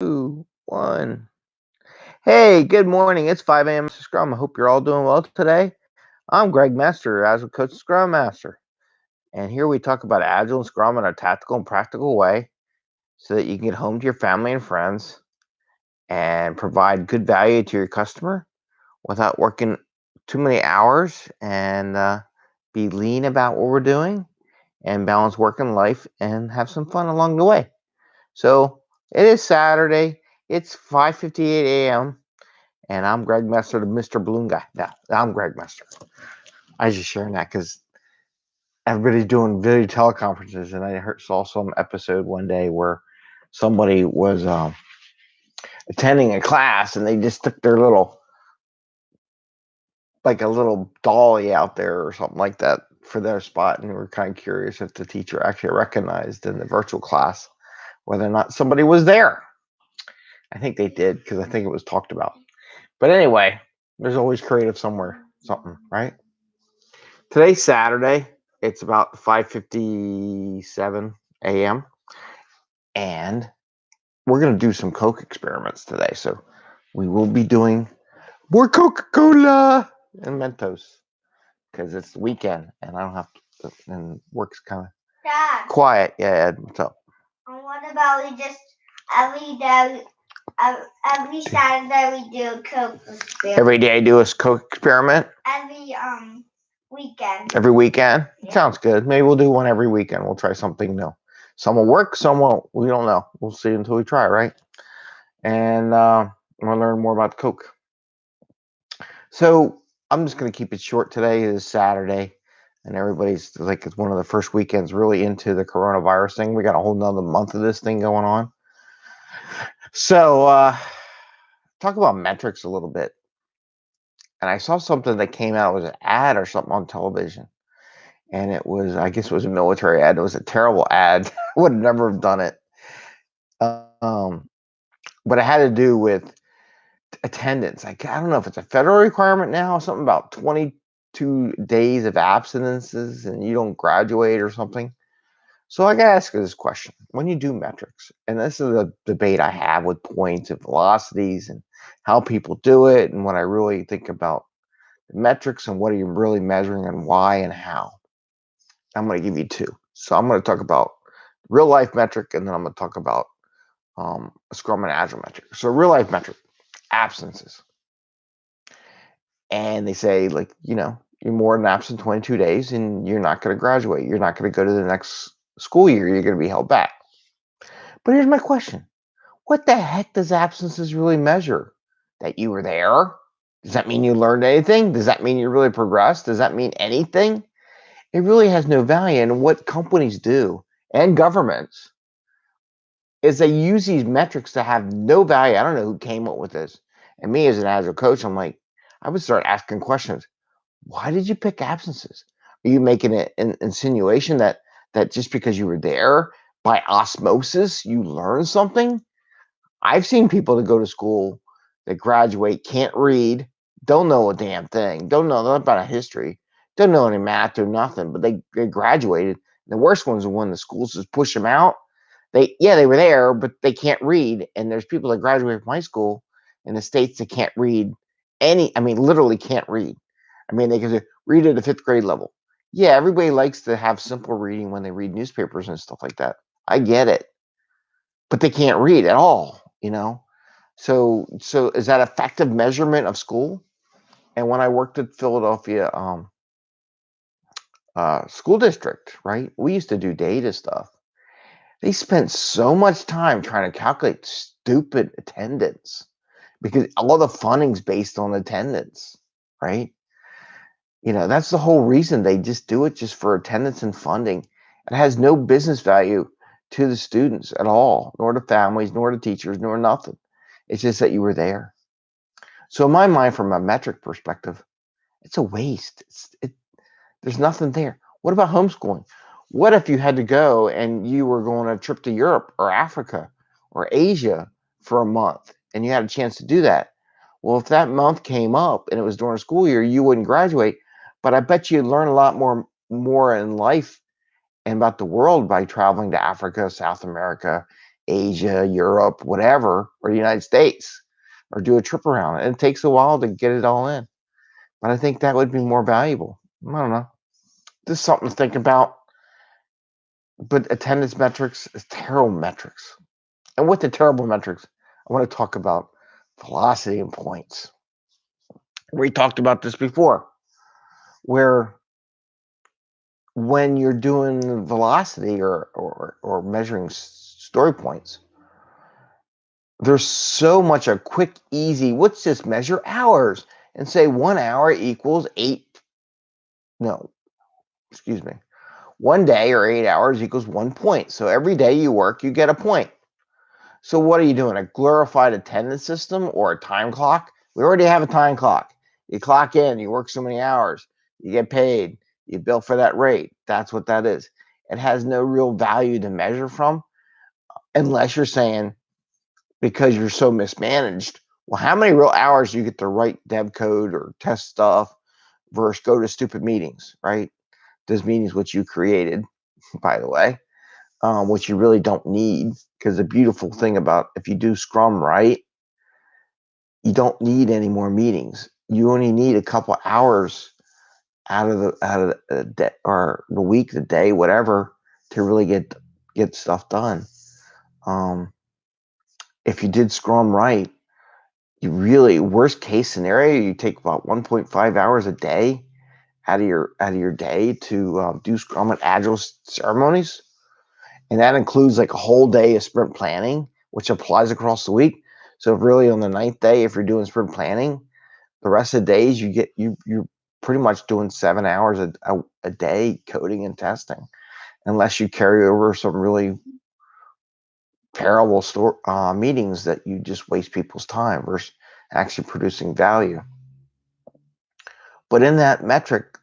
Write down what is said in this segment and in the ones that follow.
2, 1. Hey, good morning. It's 5 a.m. Mester Scrum. I hope you're all doing well today. I'm Greg Mester, Agile Coach and Scrum Master. And here we talk about Agile and Scrum in a tactical and practical way so that you can get home to your family and friends and provide good value to your customer without working too many hours and be lean about what we're doing and balance work and life and have some fun along the way. So it is Saturday. It's 5:58 a.m. and I'm Greg Mester, the Mr. Balloon guy. No, I'm Greg Mester. I was just sharing that because everybody's doing video teleconferences, and I saw some episode one day where somebody was attending a class, and they just took their little, like a little dolly out there or something like that for their spot, and we were kind of curious if the teacher actually recognized in the virtual class whether or not somebody was there. I think they did because I think it was talked about. But anyway, there's always creative somewhere, something, right? Today's Saturday. It's about 5:57 a.m. and we're going to do some Coke experiments today. So we will be doing more Coca-Cola and Mentos because it's the weekend and I don't have to, and work's kind of quiet. Yeah, Ed, what's up? And what about we just every day, every Saturday we do a Coke experiment? Every day I do a Coke experiment? Every weekend. Every weekend? Yeah. Sounds good. Maybe we'll do one every weekend. We'll try something new. Some will work, some won't. We don't know. We'll see until we try, right? And we'll learn more about Coke. So I'm just going to keep it short today. It is Saturday, and everybody's like, it's one of the first weekends really into the coronavirus thing. We got a whole nother month of this thing going on. So talk about metrics a little bit. And I saw something that came out. It was an ad or something on television. And it was, I guess it was a military ad. It was a terrible ad. I would have never have done it. But it had to do with attendance. Like, I don't know if it's a federal requirement now, something about 22 days of absences and you don't graduate or something. So I got to ask you this question. When you do metrics, and this is a debate I have with points and velocities and how people do it and what I really think about the metrics and what are you really measuring and why and how. I'm going to give you two. So I'm going to talk about real life metric, and then I'm going to talk about a Scrum and Agile metric. So real life metric, absences. And they say, like, you're more than absent 22 days and you're not going to graduate. You're not going to go to the next school year. You're going to be held back. But here's my question. What the heck does absences really measure? That you were there? Does that mean you learned anything? Does that mean you really progressed? Does that mean anything? It really has no value. And what companies do and governments is they use these metrics to have no value. I don't know who came up with this. And me as an Agile coach, I'm like, I would start asking questions. Why did you pick absences? Are you making an insinuation that just because you were there by osmosis, you learned something? I've seen people that go to school that graduate, can't read, don't know a damn thing, don't know nothing about a history, don't know any math or nothing, but they graduated. The worst ones are when the schools just push them out. They were there, but they can't read. And there's people that graduate from high school in the States that can't read literally can't read. They can read at a fifth grade level. Yeah, everybody likes to have simple reading when they read newspapers and stuff like that. I get it. But they can't read at all, So is that effective measurement of school? And when I worked at Philadelphia school district, right, we used to do data stuff. They spent so much time trying to calculate stupid attendance because all the funding's based on attendance, right? That's the whole reason they just do it, just for attendance and funding. It has no business value to the students at all, nor to families, nor to teachers, nor nothing. It's just that you were there. So in my mind, from a metric perspective, it's a waste. There's nothing there. What about homeschooling? What if you had to go and you were going on a trip to Europe or Africa or Asia for a month and you had a chance to do that? Well, if that month came up and it was during a school year, you wouldn't graduate. But I bet you'd learn a lot more in life and about the world by traveling to Africa, South America, Asia, Europe, whatever, or the United States, or do a trip around it. And it takes a while to get it all in. But I think that would be more valuable. I don't know. Just something to think about. But attendance metrics is terrible metrics. And with the terrible metrics, I want to talk about velocity and points. We talked about this before, where when you're doing velocity or measuring story points, there's so much a quick, easy, let's just measure hours and say 1 hour equals 1 day or 8 hours equals 1 point. So every day you work, you get a point. So what are you doing? A glorified attendance system or a time clock? We already have a time clock. You clock in, you work so many hours, you get paid, you bill for that rate. That's what that is. It has no real value to measure from unless you're saying, because you're so mismanaged, well, how many real hours do you get to write dev code or test stuff versus go to stupid meetings, right? Those meetings which you created, by the way, which you really don't need, because the beautiful thing about if you do Scrum right, you don't need any more meetings. You only need a couple hours out of the day or the week, the day, whatever, to really get stuff done. If you did Scrum right, you really, worst case scenario, you take about 1.5 hours a day out of your day to do Scrum and Agile ceremonies, and that includes like a whole day of sprint planning, which applies across the week. So really, on the 9th day, if you're doing sprint planning, the rest of the days you're pretty much doing 7 hours a day coding and testing, unless you carry over some really terrible meetings that you just waste people's time versus actually producing value. But in that metric,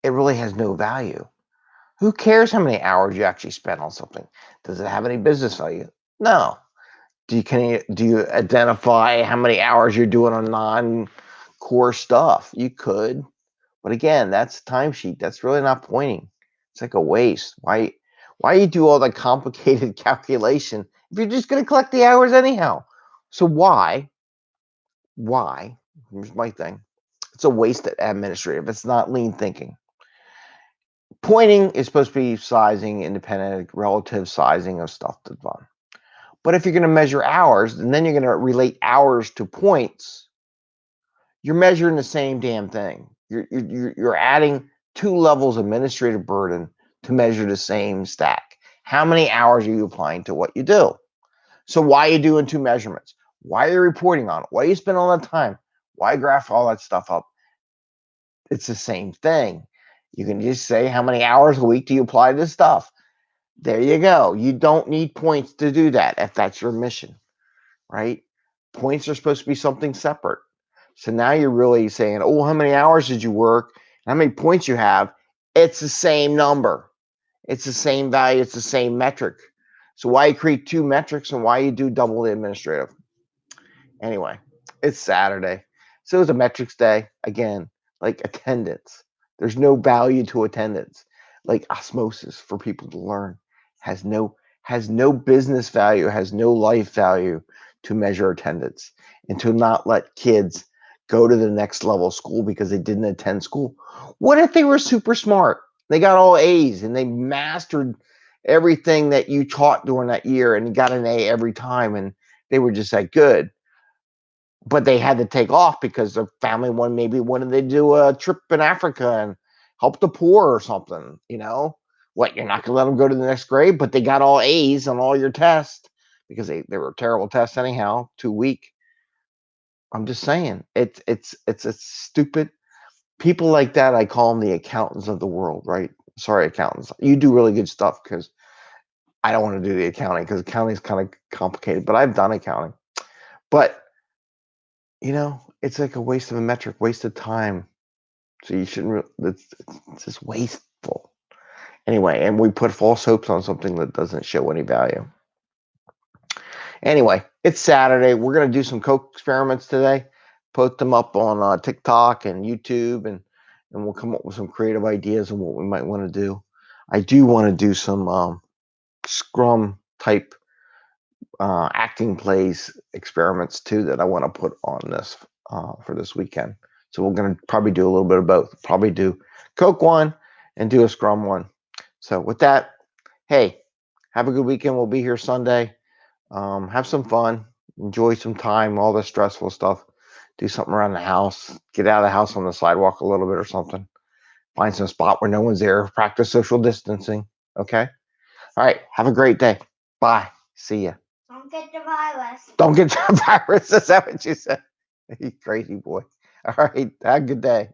it really has no value. Who cares how many hours you actually spend on something? Does it have any business value? No. Do you identify how many hours you're doing on non-core stuff? You could, but again, that's a timesheet. That's really not pointing. It's like a waste. Why you do all that complicated calculation if you're just going to collect the hours anyhow? So why? Here's my thing. It's a waste of administrative. It's not lean thinking. Pointing is supposed to be sizing, independent, relative sizing of stuff that's done. But if you're going to measure hours, and then you're going to relate hours to points, you're measuring the same damn thing. You're adding 2 levels of administrative burden to measure the same stack. How many hours are you applying to what you do? So why are you doing 2 measurements? Why are you reporting on it? Why are you spending all that time? Why graph all that stuff up? It's the same thing. You can just say how many hours a week do you apply to this stuff. There you go. You don't need points to do that if that's your mission, right? Points are supposed to be something separate. So now you're really saying, oh, how many hours did you work? How many points you have? It's the same number. It's the same value. It's the same metric. So why you create 2 metrics and why you do double the administrative? Anyway, it's Saturday. So it's a metrics day. Again, like attendance. There's no value to attendance. Like osmosis for people to learn has no business value, has no life value to measure attendance, and to not let kids go to the next level of school because they didn't attend school. What if they were super smart? They got all A's and they mastered everything that you taught during that year and got an A every time, and they were just that good. But they had to take off because their family maybe wanted to do a trip in Africa and help the poor or something, What, you're not going to let them go to the next grade, but they got all A's on all your tests because they were terrible tests anyhow, too weak. I'm just saying, it's a stupid, people like that, I call them the accountants of the world, right? Sorry, accountants. You do really good stuff because I don't want to do the accounting because accounting is kind of complicated, but I've done accounting. But it's like a waste of a metric, waste of time. So you shouldn't. It's just wasteful. Anyway, and we put false hopes on something that doesn't show any value. Anyway, it's Saturday. We're gonna do some co-experiments today. Post them up on TikTok and YouTube, and we'll come up with some creative ideas on what we might want to do. I do want to do some Scrum type acting plays experiments too that I want to put on this for this weekend. So we're going to probably do a little bit of both. Probably do Coke one and do a Scrum one. So with that, hey, have a good weekend. We'll be here Sunday. Have some fun. Enjoy some time. All the stressful stuff. Do something around the house. Get out of the house on the sidewalk a little bit or something. Find some spot where no one's there. Practice social distancing. Okay? All right. Have a great day. Bye. See ya. Don't get the virus. Don't get the virus. Is that what you said? You crazy boy. All right. Have a good day.